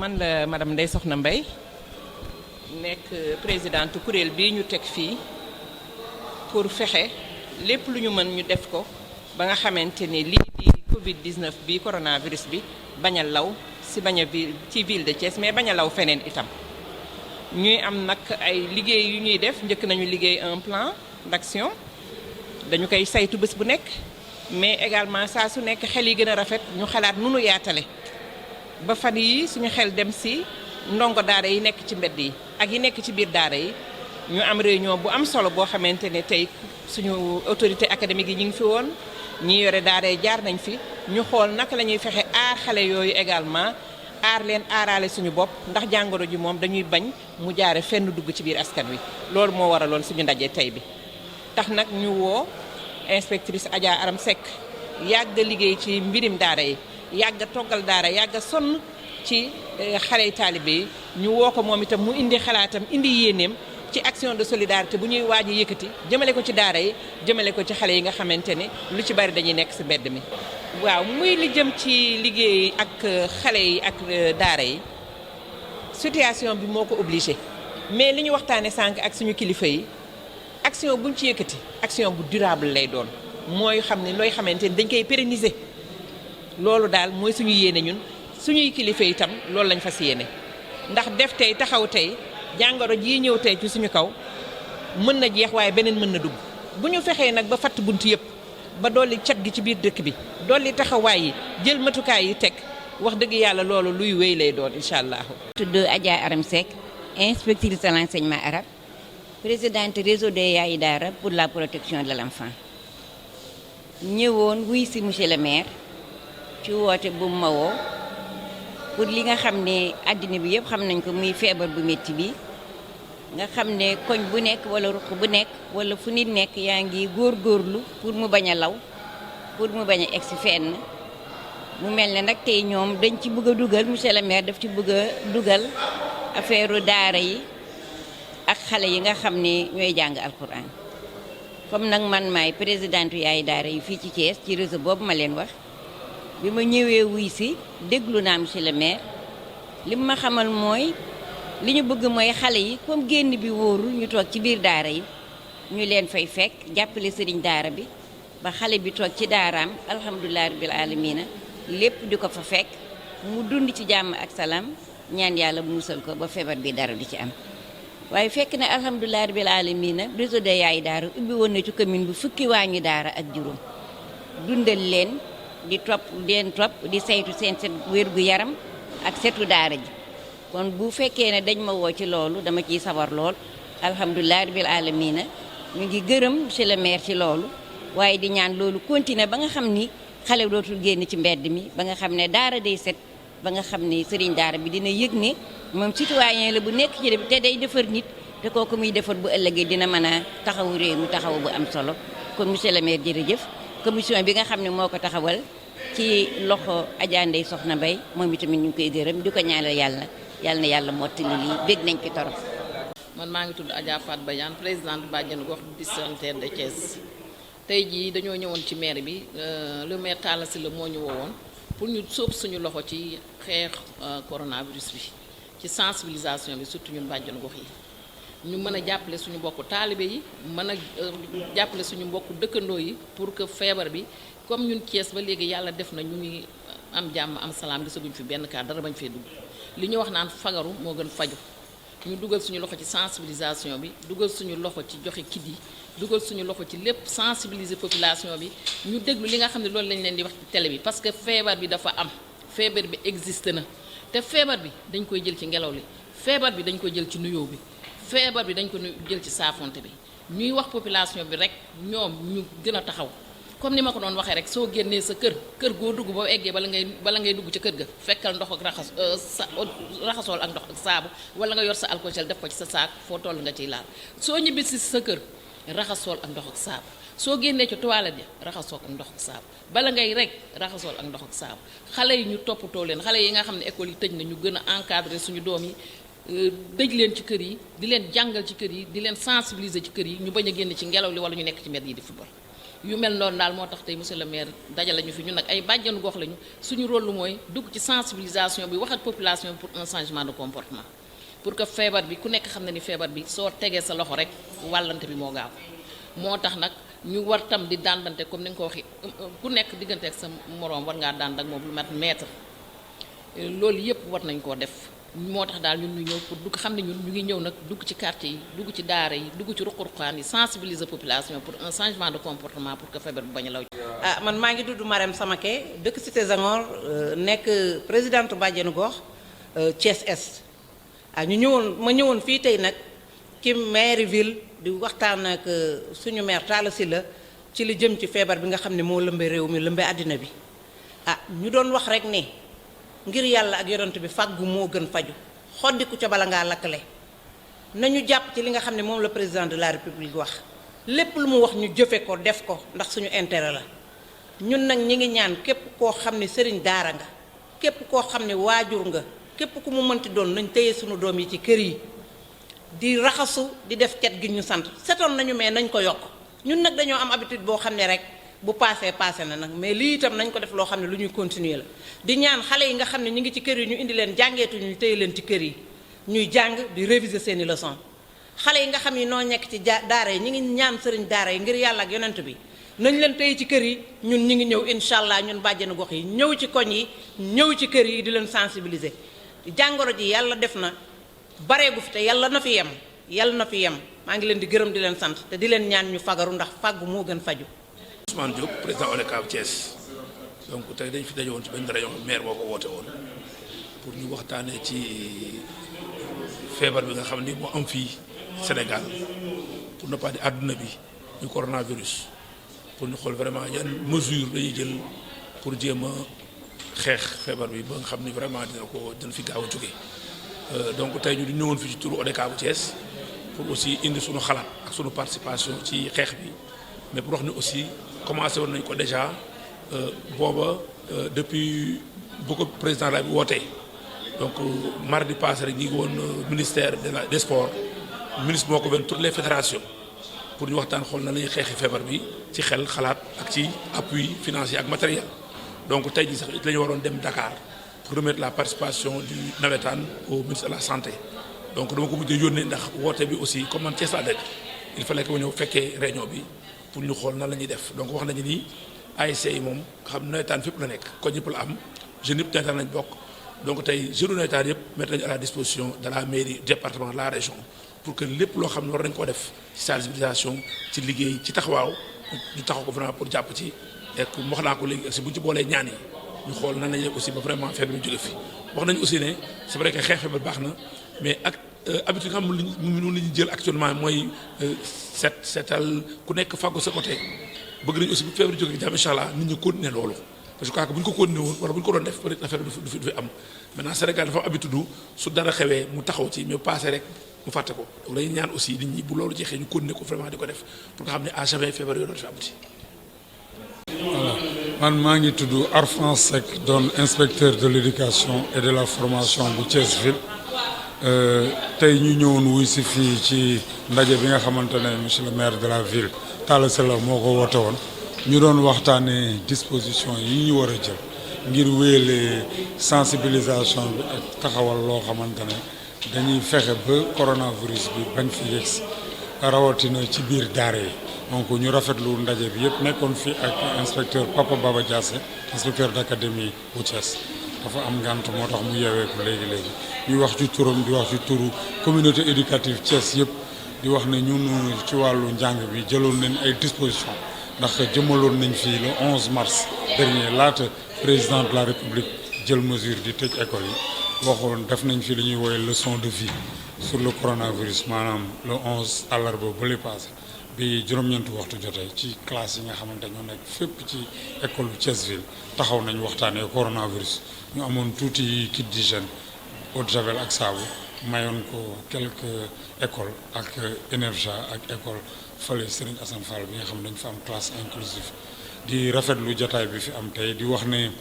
man la madame Ndeye Soxna Mbaye nekk présidente kuréel bii ñu teg fii pour fexe lépp lu ñu mën ñu def ko ba nga xamante ni lii di Covid 19 bi coronavirus bi bañ a law ci ville de Thiès mais bañ a law feneen itam. ñuy am nag ay liggéey yu ñuy def njëkk nañu liggéey un plan d'action dañu koy saytu bés bu nekk mais également saa su nekk xel yi gën a rafet ñu xalaat nu nu yaatale ba fan yi suñu xel dem si ndongo daara yi nekk ci mbedd yi ak yi nekk ci biir daara yi ñu am réunion bu am solo boo xamante ne tey suñu autorité académique yi ñu ngi fi woon ñi yore daara yi jaar nañ fi ñu xool naka la ñuy fexe aar xale yooyu également aar leen aaraale suñu bopp ndax jàngoro ji moom dañuy bañ mu jaare fenn dugg ci biir askan wi loolu moo waraloon suñu ndaje tey bi tax nag ñu woo inspectrice Adja Aram Seck yàgg a liggéey ci mbirim daara yi yàgg a toggal daara yàgg a sonn ci xale yi taalibe yi ñu woo ko moom itam mu indi xalaatam indi yéeneem ci action de solidarité bu ñuy waaj a yëkkati jëmale ko ci daara yi jëmale ko ci xale yi nga xamante ne lu ci bari dañuy nekk ci mbedd mi. waaw muy li jëm ci liggéey ak xale yi ak daara yi situation bi moo ko obligé mais li ñu waxtaanee sànq ak suñu kilifa yi action buñ ci yëkkati action bu durable lay doon mooy xam ne looy xamante ni dañ koy pérenniser loolu daal mooy suñu yéene ñun suñuy kilifa itam loolu lañ fas yéene ndax def tey taxaw tey jàngoro jii ñëw tey ci suñu kaw mën na jeex waaye beneen mën na dugg bu ñu fexee nag ba fatt bunt yëpp ba dolli cat gi ci biir dëkk bi dolli taxawaay yi jël matukaay yi teg wax dëgg yàlla loolu luy wéy lay doon incha allah. tudd Adja Aram Seck inspectrice de l'enseignement arabe présidente réseau des yaayi daara pour la protection de l'enfant ñëwoon wuy si monsieur le maire ci woote bu ma woo pour li nga xam ne àddina bi yëpp xam nañ ko muy feebar bu métti bi nga xam ne koñ bu nekk wala ruq bu nekk wala fu nit nekk yaa ngi góorgóorlu pour mu bañ a law pour mu bañ a egsi fenn mu mel ne nag tey ñoom dañ ci bëgg a dugal monsieur le maire daf ci bëgg a dugal affaire daara yi ak xale yi nga xam ne ñooy jàng alquran comme nag man maay présidente yaay daara yi fii ci Thiès ci réseau boobu ma leen wax bi ma ñëwee wuy si déglu naa monsieur le maire li ma xamal mooy li ñu bëgg mooy xale yi comme génn bi wóorul ñu toog ci biir daara yi ñu leen fay fekk jàppale sëriñ daara bi ba xale bi toog ci daaraam alhamdulilah rabbil alamina lépp di ko fa fekk mu dund ci jàmm ak salaam ñaan yàlla musal ko ba feebar bi dara di ci am waaye fekk na alhamdulilah rabbil alamina réseau de yaay daara ubbi woon na ci commune bi fukki waañu daara ak juróom dundal leen di topp di saytu seen set wér gu yaram ak setu daara ji kon bu fekkee ne dañ ma woo ci loolu dama ciy sawar lool alhamdulilah rabbil alamina ñu ngi gërëm monsieur le maire ci loolu waaye di ñaan loolu continuer ba nga xam ni xale dootul génn ci mbedd mi ba nga xam ne daara day set ba nga xam ne sëriñ daara bi dina yëg ne moom citoyen la bu nekk ci te day defar nit te kooku muy defar bu ëllëgee dina mën a taxawu réew mi taxaw bu am solo kon monsieur le maire jërëjëf commission bi nga xam ne moo ko taxawal ci loxo Adja Ndeye Soxna Mbaye moom itamit ñu ngi koy gërëm di ko ñaanal yàlla na yàlla mottali lii bég nañ ci torop. man maa ngi tudd Adja Fat Badiane présidente bàjjenu gox dispensaire de Thiès tey jii dañoo ñëwoon ci maire bi le maire Talla Sylla moo ñu woowoon pour ñu sóob suñu loxo ci xeex coronavirus bi ci sensibilisation bi surtout ñun bàjjenu gox yi ñu mën a jàppale suñu mbokku taalibe yi mën a jàppale suñu mbokku dëkkandoo yi pour que feebar bi comme ñun Thiès ba léegi yàlla def na ñu ngi am jàmm am salaam gisaguñ fi benn cas dara bañ fee dugg li ñu wax naan fagaru moo gën faju ñu dugal suñu loxo ci sensibilisation bi dugal suñu loxo ci joxe kit yi dugal suñu loxo ci lépp sensibiliser population bi ñu déglu li nga xam ne loolu lañ leen di wax ci télé bi parce que feebar bi dafa am feebar bi existe na te feebar bi dañ koy jël ci ngelaw li feebar bi dañ koy jël ci nuyoo bi feebar bi dañ ko jël ci saafonte bi ñuy wax population bi rek ñoom ñu gën a taxaw comme ni ma ko doon waxee rek soo génnee sa kër goo dugg ba eggee bala ngay dugg ci kër ga fekkal ndox ak raxasool ak ndox ak saabu wala nga yor sa alcool gel def ko ci sa saak foo toll nga ciy laal soo ñibbi si sa kër raxasool ak ndox ak saabu soo génnee ci toilette ya raxasoo ak ndox ak saabu bala ngay rek raxasool ak ndox ak saabu xale yi ñu toppatoo leen xale yi nga xam ne école yi tëj na ñu gën a encadrer suñu doom yi dëj leen ci kër yi di leen jàngal ci kër yi di leen sensibiliser ci kër yi ñu bañ a génn ci ngelaw li wala ñu nekk ci mbedd yi di football yu mel noonu daal moo tax tey monsieur le maire dajale ñu fi ñun nag ay bàjjanu gox lañu suñu rôle lu mooy dugg ci sensibilisation bi wax ak population pour un changement de comportement pour que feebar bi ku nekk xam na ni feebar bi soo tegee sa loxo rek wàllante bi moo gaaw moo tax nag ñu war tam di dandante comme ni nga ko waxee ku nekk diggante ak sa moroom war ngaa dand ak moom lu mat mètre loolu yëpp war nañ koo def moo tax daal ñun ñu ñëw pour dugg xam ne ñun ñu ngi ñëw nag dugg ci quartier yi dugg ci daara yi dugg ci ruq-ruqaan yi sensibiliser population pour un changement de comportement pour que feebar bi bañ a law. man maa ngi tudd Marème Samake dëkk Cité Senghor nekk présidente bàjjenu gox Thiès Est ma ñëwoon fii tey nag ci mairie ville di waxtaan ak suñu maire Talla Sylla ci li jëm ci feebar bi nga xam ne moo lëmbe réew mi lëmbe àddina bi ñu doon wax rek ne ngir yàlla ak yonent bi fàggu moo gën faju xoddiku ca bala ngaa lakkale nañu jàpp ci li nga xam ne moom la président de la république wax lépp lu mu wax ñu jëfe ko def ko ndax suñu intérêt la ñun nag ñi ngi ñaan képp koo xam ne sëriñ daara nga képp koo xam ne waajur nga képp ku mu mënti doon nañ téye suñu doom yi ci kër yi di raxasu di def cet gi ñu sant setoon nañu mais nañ ko yokk ñun nag dañoo am habitude boo xam ne rek bu passé na nag mais lii itam nañ ko def loo xam ne lu ñuy continuer la di ñaan xale yi nga xam ne ñu ngi ci kër yi ñu indi leen jàngeetuñu ñu téye leen ci kër yi ñuy jàng di réviser seeni leçon xale yi nga xam ne noo nekk ci daara yi ñu ngi ñaan sëriñ daara yi ngir yàlla ak yonent bi nañ leen téye ci kër yi ñun ñu ngi ñëw incha allah ñun bàjjenu gox yi ñëw ci koñ yi ñëw ci kër yi di leen sensibiliser jàngoro ji yàlla def na bareegu fi te yàlla na fi yem maa ngi leen di gërëm di leen sant te di leen ñaan ñu fagaru ndax fàggu moo gën faju Ousmane Diop président ODCAV Thiès donc tey dañ fi daje woon ci benn réunion maire moo ko woote woon pour ñu waxtaanee ci feebar bi nga xam ni moo am fii Sénégal pour ne pas dire àdduna bi ñu coronavirus pour ñu xool vraiment yan mesure dañuy jël pour jéem a xeex feebar bi ba nga xam ni vraiment dina fi gaaw a jóge donc tey ñu ñëwoon fii ci turu ODCAV Thiès pour aussi indi suñu xalaat ak suñu participation ci xeex bi mais pour wax ni aussi commencé woon nañ ko déjà booba depuis bu ko président la bi wootee donc mardi passé rek ñi ngi woon ministère des sports ministre moo ko benn toutes les fédérations pour ñu waxtaan xool na la ñuy xeexi feebar bi ci xel xalaat ak ci appui financier ak matériel donc tey jii sax it la ñu waroon dem Dakar pour remettre la participation du navétane au ministre de la santé donc dama ko mujjee yónnee ndax woote bi aussi comme man Thiès laa dëkk il fallait que ma ñëw fekkee réunion bi pour ñu xool nan la ñuy def donc wax nañu ni ASC yi moom xam nawetaan fépp la nekk ko ñëpp la am jeunes yëpp nawetaan lañ bokk donc tey jeunes nawetaan yëpp mettre nañu à la disposition de la mairie département de la région pour que lépp loo xam ne war nañ ko def ci sensibilisation ci liggéey ci taxawaaw ñu taxaw ko vraiment pour jàpp ci et que wax naa ko léegi aussi bu ñu ci boolee ñaan yi ñu xool nan la ñuy def aussi ba vraiment feebar bi jóge fi wax nañu aussi ne c'est vrai que xeex feebar baax na mais ak habitude nga xam ne lu ñu jël actuellement mooy seetal ku nekk fàggu sa côté bëgg nañu aussi bu feebar jóge jàmm incha allah nit ñi continuer loolu parce que bu ñu ko continuer woon wala bu ñu ko doon def peut-être affaire du fi am maintenant Sénégal dafa am habitude su dara xewee mu taxaw ci mais passé rek mu fàtte ko donc dañuy ñaan aussi nit ñi bu loolu jeexee ñu continuer ko vraiment di ko def pour nga xam ne à jamais feebar yooyu doon fi amati. voilà man maa ngi tudd Arfan Seck doon inspecteur de l'éducation et de la formation bu Thiès ville tey ñu ñëwoon wuy si fii ci ndaje bi nga xamante ne monsieur le maire de la ville Talla Sylla moo ko woote woon ñu doon waxtaanee disposition yi ñu war a jël ngir wéyale sensibilisation bi ak taxawal loo xamante ne dañuy fexe ba coronavirus bi bañ fi yegsi rawatina ci biir daara yi donc ñu rafetlu ndaje bi yëpp nekkoon fi ak inspecteur Papa Baba Diassé inspecteur d'académie bu Thiès dafa am ngant moo tax mu yeewee ko léegi ñuy wax ci turam di wax ci turu communauté éducative Thiès yëpp di wax ne ñun ci wàllu njàng bi jëloon nañ ay dispositions ndax jëmaloon nañ fii le 11 mars dernier laata président de la république jël mesure di tëj école yi waxoon def nañ fi li ñuy woowee leçon de vie sur le coronavirus maanaam le 11 àllarba ba li passé bi juróom-ñeenti waxtu jotee ci classe yi nga xamante ñoo nekk fépp ci école Thiès ville taxaw nañ waxtaanee coronavirus ñu amoon tuuti kit d'hygiène eau de javel ak saabu mayoon ko quelques écoles ak ENEFJA ak école fële Serigne Assane Fall bi nga xam ne dañ fa am classe inclusive di rafetlu jotaay bi fi am tey di wax ne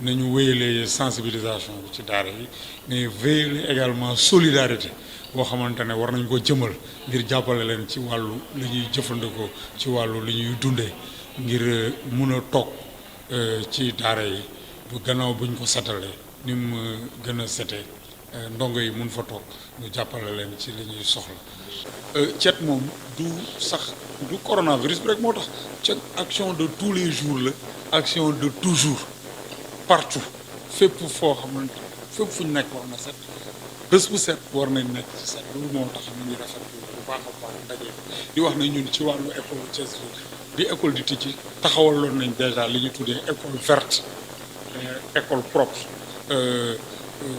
nañu wéyalee sensibilisation bi ci daara yi mais wéyalee également solidarité boo xamante ne war nañ ko jëmal ngir jàppale leen ci wàllu li ñuy jëfandikoo ci wàllu li ñuy dundee ngir mun a toog ci daara yi bu gannaaw buñ ko setalee ni mu gën a setee ndongo yi mun fa toog ñu jàppale leen ci li ñuy soxla. cet moom du sax du coronavirus bi rek moo tax cet action de tous les jours la action de toujours partout fépp foo xamante fépp fu ñu nekk war na set bés bu set war nañ nekk ci set loolu moo tax ñu ngi rafetlu bu baax a baax ndaje di wax ne ñun ci wàllu école Thiès bi école di tijji taxawaloon nañ déjà li ñu tuddee école verte école propre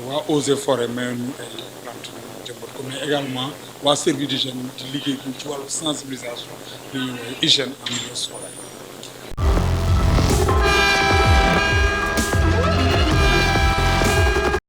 waa Eaux et Forêts mais ñu ay plante jëmbat ko mais également waa service d'hygiène di liggéey ci wàllu sensibilisation li ñuy woowee hygiène en milieu scolaire